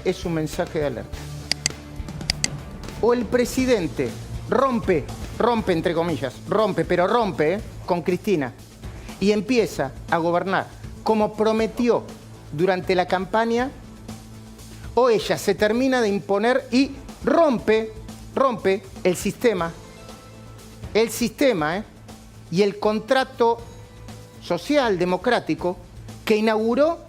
es un mensaje de alerta. O el presidente rompe entre comillas, pero rompe con Cristina y empieza a gobernar como prometió durante la campaña, o ella se termina de imponer y rompe el sistema y el contrato social democrático que inauguró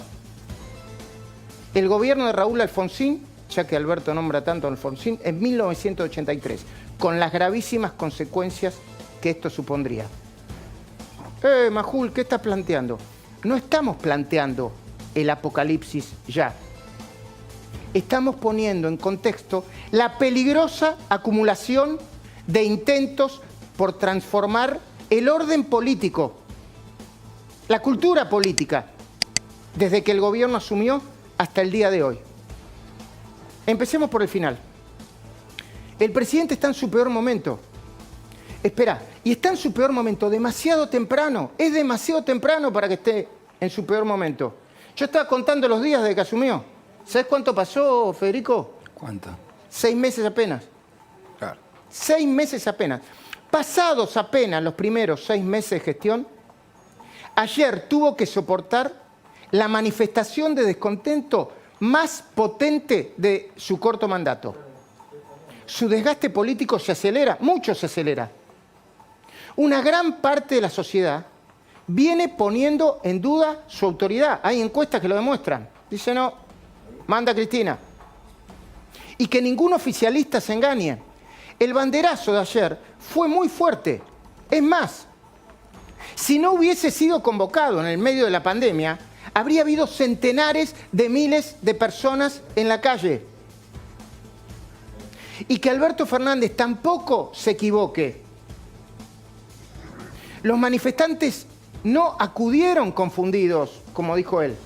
el gobierno de Raúl Alfonsín, ya que Alberto nombra tanto a Alfonsín, en 1983, con las gravísimas consecuencias que esto supondría. Majul, ¿qué estás planteando? No estamos planteando el apocalipsis ya. Estamos poniendo en contexto la peligrosa acumulación de intentos por transformar el orden político, la cultura política, desde que el gobierno asumió hasta el día de hoy. Empecemos por el final. El presidente está en su peor momento. Espera, y está en su peor momento demasiado temprano. Es demasiado temprano para que esté en su peor momento. Yo estaba contando los días desde que asumió. ¿Sabes cuánto pasó, Federico? ¿Cuánto? 6 meses apenas. Claro. 6 meses apenas. Pasados apenas los primeros 6 meses de gestión, ayer tuvo que soportar la manifestación de descontento más potente de su corto mandato. Su desgaste político se acelera, mucho se acelera. Una gran parte de la sociedad viene poniendo en duda su autoridad. Hay encuestas que lo demuestran. Dice, no, manda Cristina. Y que ningún oficialista se engañe. El banderazo de ayer fue muy fuerte. Es más, si no hubiese sido convocado en el medio de la pandemia, habría habido centenares de miles de personas en la calle. Y que Alberto Fernández tampoco se equivoque. Los manifestantes no acudieron confundidos, como dijo él.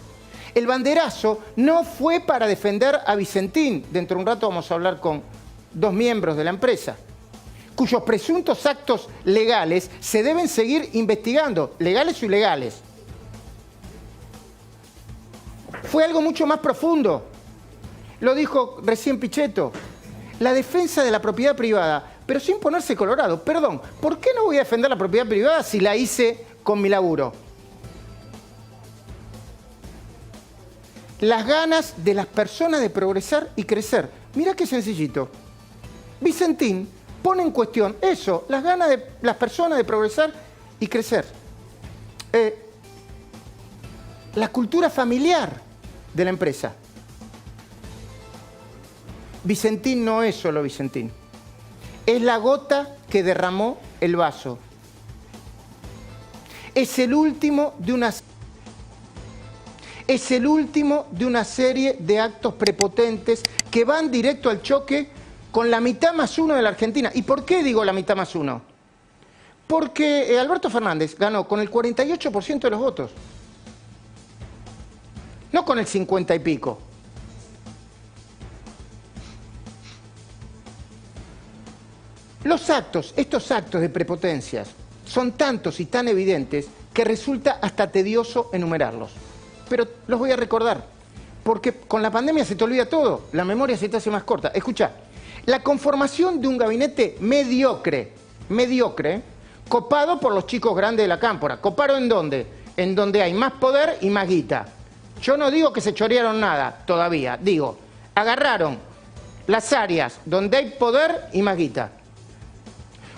El banderazo no fue para defender a Vicentín. Dentro de un rato vamos a hablar con 2 miembros de la empresa, cuyos presuntos actos legales se deben seguir investigando, legales o ilegales. Fue algo mucho más profundo. Lo dijo recién Pichetto. La defensa de la propiedad privada, pero sin ponerse colorado. Perdón, ¿por qué no voy a defender la propiedad privada si la hice con mi laburo? Las ganas de las personas de progresar y crecer. Mirá qué sencillito. Vicentín pone en cuestión eso, las ganas de las personas de progresar y crecer. La cultura familiar de la empresa. Vicentín no es solo Vicentín. Es la gota que derramó el vaso. Es el último de una serie de actos prepotentes que van directo al choque con la mitad más uno de la Argentina. ¿Y por qué digo la mitad más uno? Porque Alberto Fernández ganó con el 48% de los votos. No con el 50 y pico. Estos actos de prepotencias son tantos y tan evidentes que resulta hasta tedioso enumerarlos. Pero los voy a recordar, porque con la pandemia se te olvida todo, la memoria se te hace más corta. Escuchá, la conformación de un gabinete mediocre, copado por los chicos grandes de la cámpora. ¿Copado en dónde? En donde hay más poder y más guita. Yo no digo que se chorearon nada todavía, digo, agarraron las áreas donde hay poder y más guita.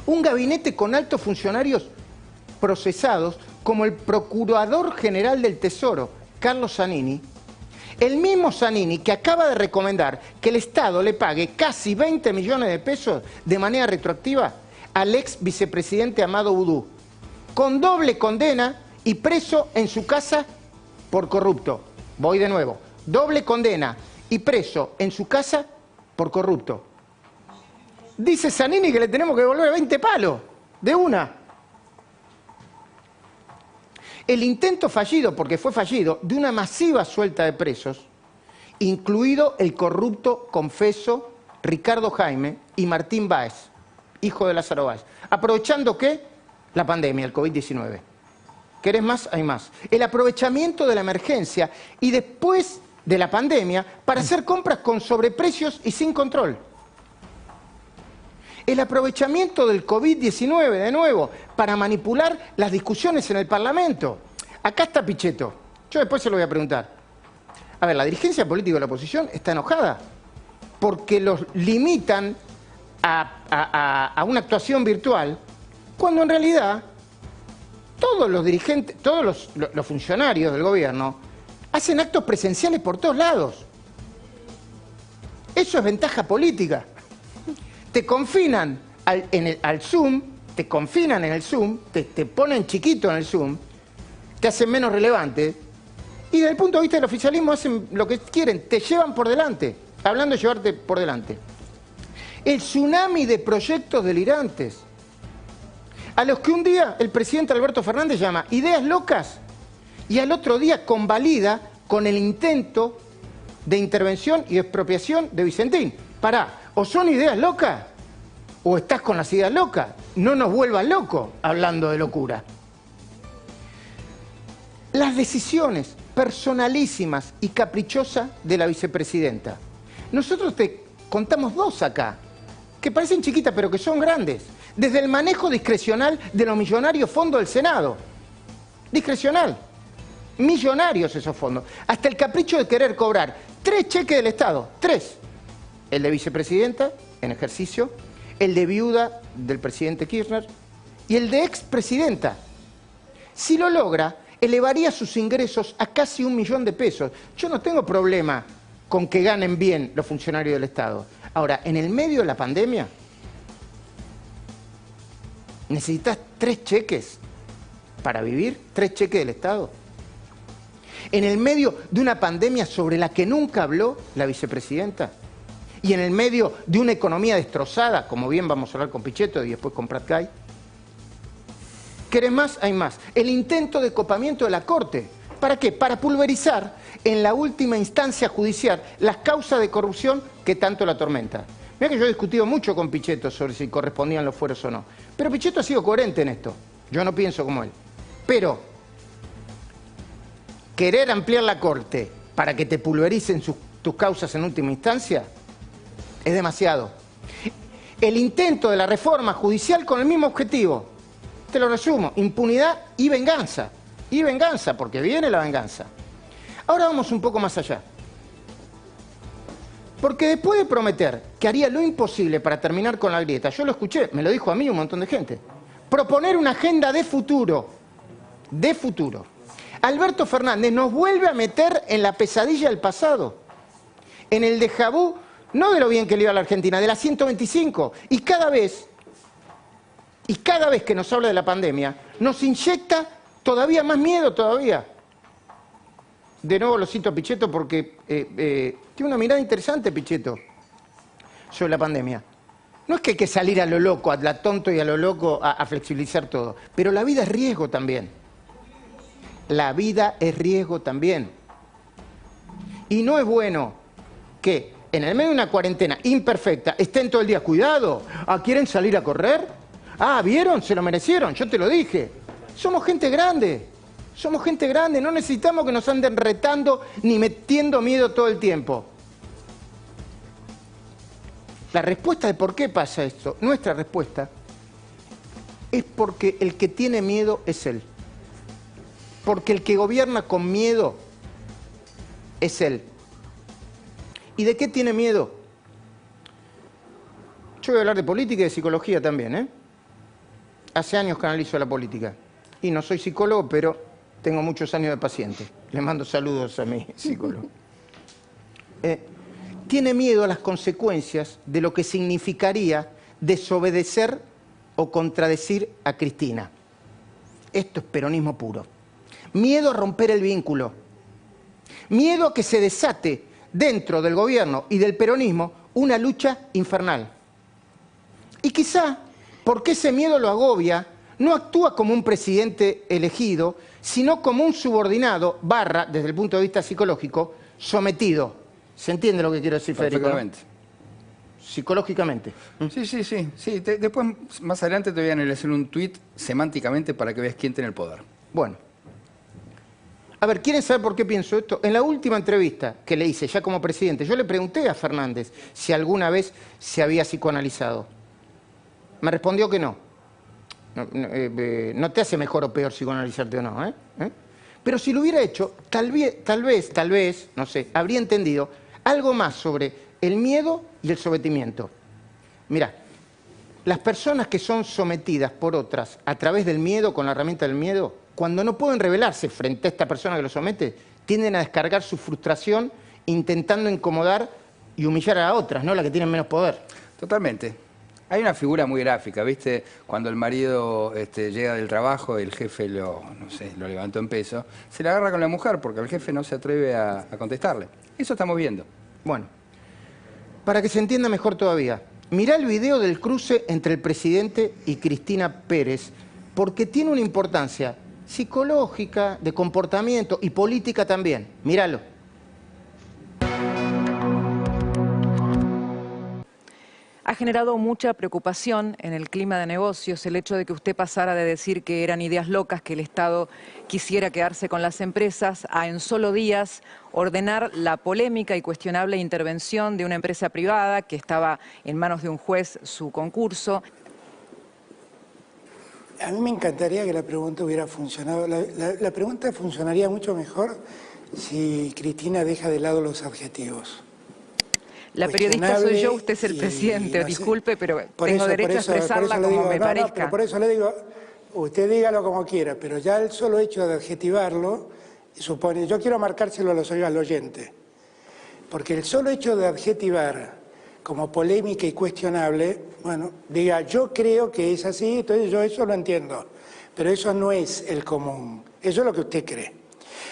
Un gabinete con altos funcionarios procesados como el Procurador General del Tesoro, Carlos Zanini, el mismo Zanini que acaba de recomendar que el Estado le pague casi 20 millones de pesos de manera retroactiva al ex vicepresidente Amado Boudou, con doble condena y preso en su casa por corrupto. Voy de nuevo, doble condena y preso en su casa por corrupto. Dice Zanini que le tenemos que devolver 20 palos, de una. El intento fallido, porque fue fallido, de una masiva suelta de presos, incluido el corrupto confeso Ricardo Jaime y Martín Báez, hijo de Lázaro Báez. ¿Aprovechando qué? La pandemia, el COVID-19. ¿Querés más? Hay más. El aprovechamiento de la emergencia y después de la pandemia para hacer compras con sobreprecios y sin control. El aprovechamiento del COVID-19, de nuevo, para manipular las discusiones en el Parlamento. Acá está Pichetto. Yo después se lo voy a preguntar. A ver, la dirigencia política de la oposición está enojada porque los limitan a una actuación virtual, cuando en realidad todos los dirigentes, todos los funcionarios del gobierno hacen actos presenciales por todos lados. Eso es ventaja política. Te confinan al Zoom, te confinan en el Zoom, te ponen chiquito en el Zoom, te hacen menos relevante, y desde el punto de vista del oficialismo hacen lo que quieren, te llevan por delante, hablando de llevarte por delante. El tsunami de proyectos delirantes, a los que un día el presidente Alberto Fernández llama ideas locas, y al otro día convalida con el intento de intervención y expropiación de Vicentín. Pará, o son ideas locas, o estás con las ideas locas. No nos vuelvas locos hablando de locura. Las decisiones personalísimas y caprichosas de la vicepresidenta. Nosotros te contamos dos acá, que parecen chiquitas pero que son grandes. Desde el manejo discrecional de los millonarios fondos del Senado. Discrecional. Millonarios esos fondos. Hasta el capricho de querer cobrar 3 cheques del Estado. 3. El de vicepresidenta, en ejercicio, el de viuda del presidente Kirchner y el de expresidenta. Si lo logra, elevaría sus ingresos a casi 1 millón de pesos. Yo no tengo problema con que ganen bien los funcionarios del Estado. Ahora, en el medio de la pandemia, ¿necesitas 3 cheques para vivir? ¿3 cheques del Estado? En el medio de una pandemia sobre la que nunca habló la vicepresidenta, y en el medio de una economía destrozada, como bien vamos a hablar con Pichetto y después con Prat Gay. ¿Querés más? Hay más. El intento de copamiento de la Corte. ¿Para qué? Para pulverizar en la última instancia judicial las causas de corrupción que tanto la atormentan. Mirá que yo he discutido mucho con Pichetto sobre si correspondían los fueros o no. Pero Pichetto ha sido coherente en esto. Yo no pienso como él. Pero querer ampliar la Corte para que te pulvericen tus causas en última instancia es demasiado. El intento de la reforma judicial con el mismo objetivo. Te lo resumo, impunidad y venganza. Y venganza, porque viene la venganza. Ahora vamos un poco más allá. Porque después de prometer que haría lo imposible para terminar con la grieta, yo lo escuché, me lo dijo a mí un montón de gente, proponer una agenda de futuro, Alberto Fernández nos vuelve a meter en la pesadilla del pasado, en el déjà vu, no de lo bien que le iba a la Argentina, de la 125, y cada vez que nos habla de la pandemia, nos inyecta todavía más miedo todavía. De nuevo lo cito a Pichetto porque tiene una mirada interesante, Pichetto, sobre la pandemia. No es que hay que salir a lo loco, a la tonto y a lo loco a flexibilizar todo, pero la vida es riesgo también. La vida es riesgo también. Y no es bueno que en el medio de una cuarentena imperfecta estén todo el día, cuidado, ¿quieren salir a correr? ¿Vieron? Se lo merecieron, yo te lo dije. Somos gente grande, no necesitamos que nos anden retando ni metiendo miedo todo el tiempo. La respuesta de por qué pasa esto, nuestra respuesta, es porque el que tiene miedo es él. Porque el que gobierna con miedo es él. ¿Y de qué tiene miedo? Yo voy a hablar de política y de psicología también, ¿eh? Hace años que analizo la política. Y no soy psicólogo, pero tengo muchos años de paciente. Le mando saludos a mi psicólogo. Tiene miedo a las consecuencias de lo que significaría desobedecer o contradecir a Cristina. Esto es peronismo puro. Miedo a romper el vínculo. Miedo a que se desate dentro del gobierno y del peronismo una lucha infernal. Y quizá, porque ese miedo lo agobia, no actúa como un presidente elegido, sino como un subordinado, desde el punto de vista psicológico, sometido. ¿Se entiende lo que quiero decir, Federico? Perfectamente. Psicológicamente. Sí. Después, más adelante, te voy a analizar un tuit semánticamente para que veas quién tiene el poder. Bueno. A ver, ¿quieren saber por qué pienso esto? En la última entrevista que le hice, ya como presidente, yo le pregunté a Fernández si alguna vez se había psicoanalizado. Me respondió que no. No te hace mejor o peor psicoanalizarte o no, ¿eh? Pero si lo hubiera hecho, tal vez, no sé, habría entendido algo más sobre el miedo y el sometimiento. Mirá, las personas que son sometidas por otras a través del miedo, con la herramienta del miedo, cuando no pueden rebelarse frente a esta persona que los somete, tienden a descargar su frustración intentando incomodar y humillar a otras, ¿no? Las que tienen menos poder. Totalmente. Hay una figura muy gráfica, ¿viste? Cuando el marido llega del trabajo, el jefe lo levantó en peso, se le agarra con la mujer porque el jefe no se atreve a contestarle. Eso estamos viendo. Bueno, para que se entienda mejor todavía, mirá el video del cruce entre el presidente y Cristina Pérez, porque tiene una importancia psicológica, de comportamiento y política también. Míralo. Ha generado mucha preocupación en el clima de negocios el hecho de que usted pasara de decir que eran ideas locas, que el Estado quisiera quedarse con las empresas, a en solo días ordenar la polémica y cuestionable intervención de una empresa privada que estaba en manos de un juez su concurso. A mí me encantaría que la pregunta hubiera funcionado. La pregunta funcionaría mucho mejor si Cristina deja de lado los adjetivos. La periodista soy yo, usted es el presidente, disculpe, pero tengo derecho a expresarla como me parezca. Pero por eso le digo, usted dígalo como quiera, pero ya el solo hecho de adjetivarlo supone, yo quiero marcárselo al oyente, porque el solo hecho de adjetivar como polémica y cuestionable, bueno, diga, yo creo que es así, entonces yo eso lo entiendo, pero eso no es el común, eso es lo que usted cree.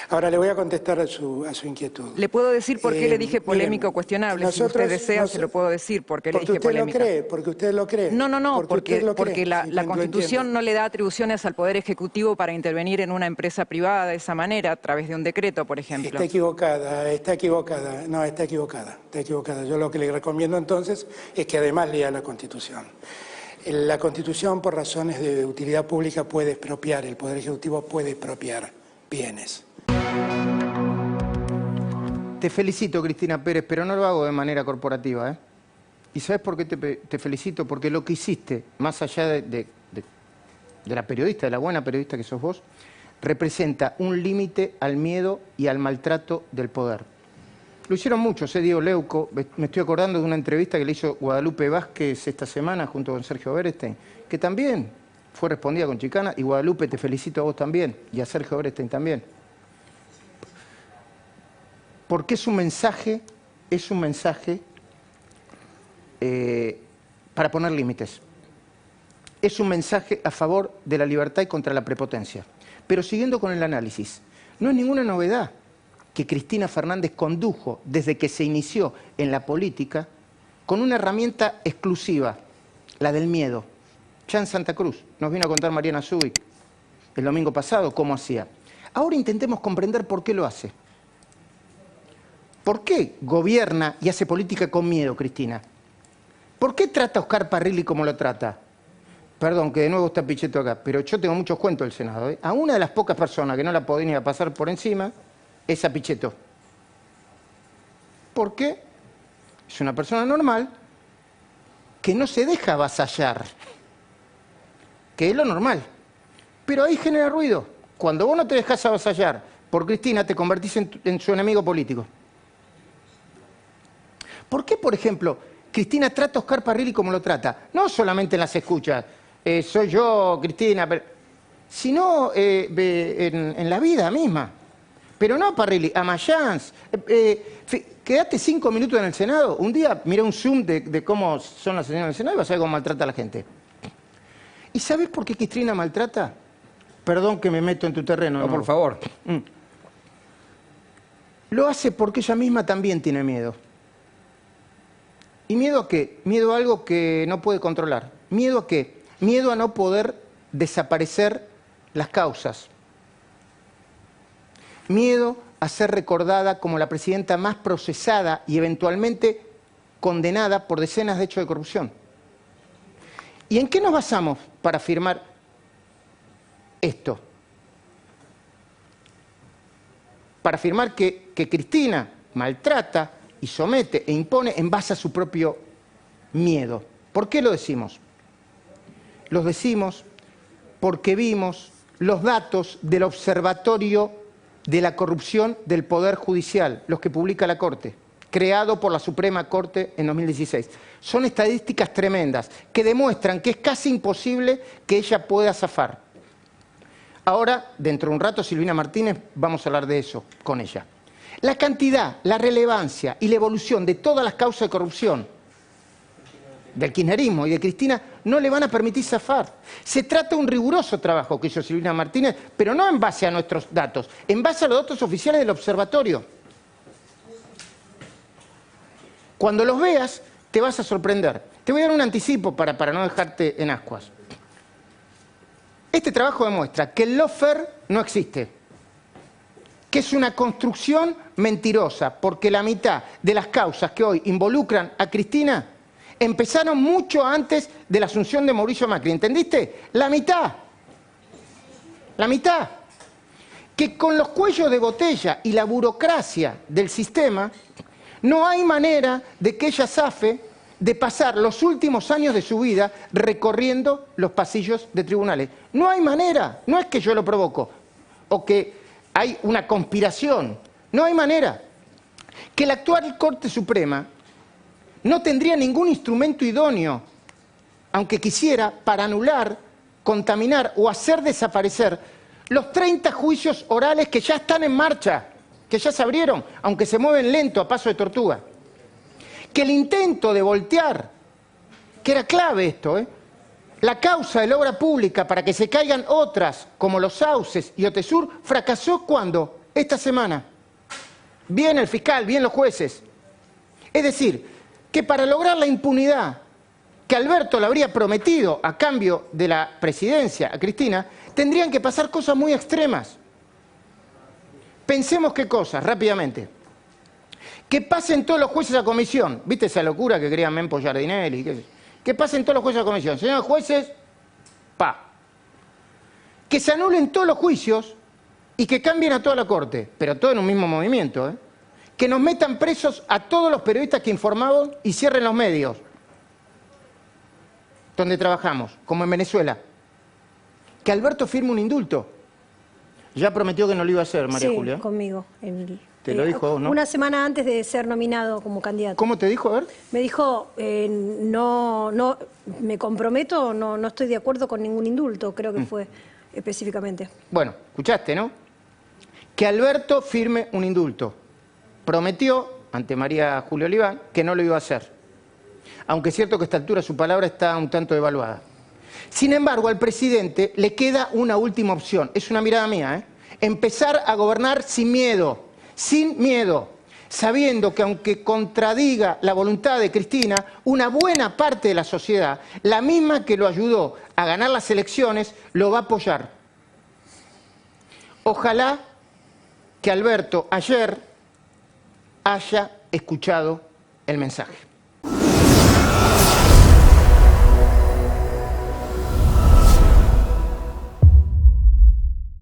Ahora le voy a contestar a su inquietud. Le puedo decir por qué le dije polémico o cuestionable. Si usted desea, se lo puedo decir por qué le dije polémica. Porque usted lo cree. No, porque la Constitución no le da atribuciones al Poder Ejecutivo para intervenir en una empresa privada de esa manera, a través de un decreto, por ejemplo. Está equivocada. No, está equivocada. Yo lo que le recomiendo entonces es que además lea la Constitución. La Constitución, por razones de utilidad pública, puede expropiar, el Poder Ejecutivo puede expropiar bienes. Te felicito, Cristina Pérez, pero no lo hago de manera corporativa, ¿eh? ¿Y sabes por qué te felicito? Porque lo que hiciste, más allá de la periodista, de la buena periodista que sos vos, representa un límite al miedo y al maltrato del poder. Lo hicieron muchos, Diego Leuco. Me estoy acordando de una entrevista que le hizo Guadalupe Vázquez esta semana junto con Sergio Berestein, que también fue respondida con chicana. Y Guadalupe, te felicito a vos también, y a Sergio Berestein también. Porque es un mensaje para poner límites. Es un mensaje a favor de la libertad y contra la prepotencia. Pero siguiendo con el análisis, no es ninguna novedad que Cristina Fernández condujo desde que se inició en la política con una herramienta exclusiva, la del miedo. Ya en Santa Cruz nos vino a contar Mariana Zubik el domingo pasado cómo hacía. Ahora intentemos comprender por qué lo hace. ¿Por qué gobierna y hace política con miedo, Cristina? ¿Por qué trata a Oscar Parrilli como lo trata? Perdón, que de nuevo está Pichetto acá, pero yo tengo muchos cuentos del Senado, ¿eh? A una de las pocas personas que no la podía pasar por encima es a Pichetto. ¿Por qué? Es una persona normal que no se deja avasallar, que es lo normal. Pero ahí genera ruido. Cuando vos no te dejás avasallar por Cristina, te convertís en su enemigo político. ¿Por qué, por ejemplo, Cristina trata a Oscar Parrilli como lo trata? No solamente en las escuchas, soy yo, Cristina, sino en la vida misma. Pero no a Parrilli, a Mayans. Quédate 5 minutos en el Senado. Un día mirá un Zoom de cómo son las señoras del Senado y vas a ver cómo maltrata a la gente. ¿Y sabés por qué Cristina maltrata? Perdón que me meto en tu terreno. No, por favor. Lo hace porque ella misma también tiene miedo. ¿Y miedo a qué? Miedo a algo que no puede controlar. ¿Miedo a qué? Miedo a no poder desaparecer las causas. Miedo a ser recordada como la presidenta más procesada y eventualmente condenada por decenas de hechos de corrupción. ¿Y en qué nos basamos para afirmar esto? para afirmar que Cristina maltrata y somete e impone en base a su propio miedo. ¿Por qué lo decimos? Lo decimos porque vimos los datos del Observatorio de la Corrupción del Poder Judicial, los que publica la Corte, creado por la Suprema Corte en 2016. Son estadísticas tremendas que demuestran que es casi imposible que ella pueda zafar. Ahora, dentro de un rato, Silvina Martínez, vamos a hablar de eso con ella. La cantidad, la relevancia y la evolución de todas las causas de corrupción del kirchnerismo y de Cristina no le van a permitir zafar. Se trata de un riguroso trabajo que hizo Silvina Martínez, pero no en base a nuestros datos, en base a los datos oficiales del observatorio. Cuando los veas, te vas a sorprender. Te voy a dar un anticipo para no dejarte en ascuas. Este trabajo demuestra que el lawfare no existe, que es una construcción mentirosa, porque la mitad de las causas que hoy involucran a Cristina empezaron mucho antes de la asunción de Mauricio Macri. ¿Entendiste? La mitad. La mitad. Que con los cuellos de botella y la burocracia del sistema, no hay manera de que ella zafe de pasar los últimos años de su vida recorriendo los pasillos de tribunales. No hay manera. No es que yo lo provoco o que hay una conspiración. No hay manera. Que la actual Corte Suprema no tendría ningún instrumento idóneo, aunque quisiera, para anular, contaminar o hacer desaparecer los 30 juicios orales que ya están en marcha, que ya se abrieron, aunque se mueven lento a paso de tortuga. Que el intento de voltear, que era clave esto, la causa de la obra pública para que se caigan otras, como los Sauces y Otesur, fracasó ¿cuándo? Esta semana. Bien el fiscal, bien los jueces. Es decir, que para lograr la impunidad que Alberto le habría prometido a cambio de la presidencia a Cristina, tendrían que pasar cosas muy extremas. Pensemos qué cosas, rápidamente. Que pasen todos los jueces a comisión. ¿Viste esa locura que quería Mempo Giardinelli? Que pasen todos los jueces a comisión. Señores jueces, que se anulen todos los juicios y que cambien a toda la Corte, pero todo en un mismo movimiento, Que nos metan presos a todos los periodistas que informaban y cierren los medios donde trabajamos, como en Venezuela. Que Alberto firme un indulto. Ya prometió que no lo iba a hacer, María Julia. Sí, conmigo. Te lo dijo vos, ¿no? Una semana antes de ser nominado como candidato. ¿Cómo te dijo? A ver. Me dijo, no, me comprometo, no estoy de acuerdo con ningún indulto, creo que fue específicamente. Bueno, escuchaste, ¿no? Que Alberto firme un indulto. Prometió, ante María Julia Oliván, que no lo iba a hacer. Aunque es cierto que a esta altura su palabra está un tanto devaluada. Sin embargo, al presidente le queda una última opción. Es una mirada mía, Empezar a gobernar sin miedo, sabiendo que aunque contradiga la voluntad de Cristina, una buena parte de la sociedad, la misma que lo ayudó a ganar las elecciones, lo va a apoyar. Ojalá que Alberto ayer haya escuchado el mensaje.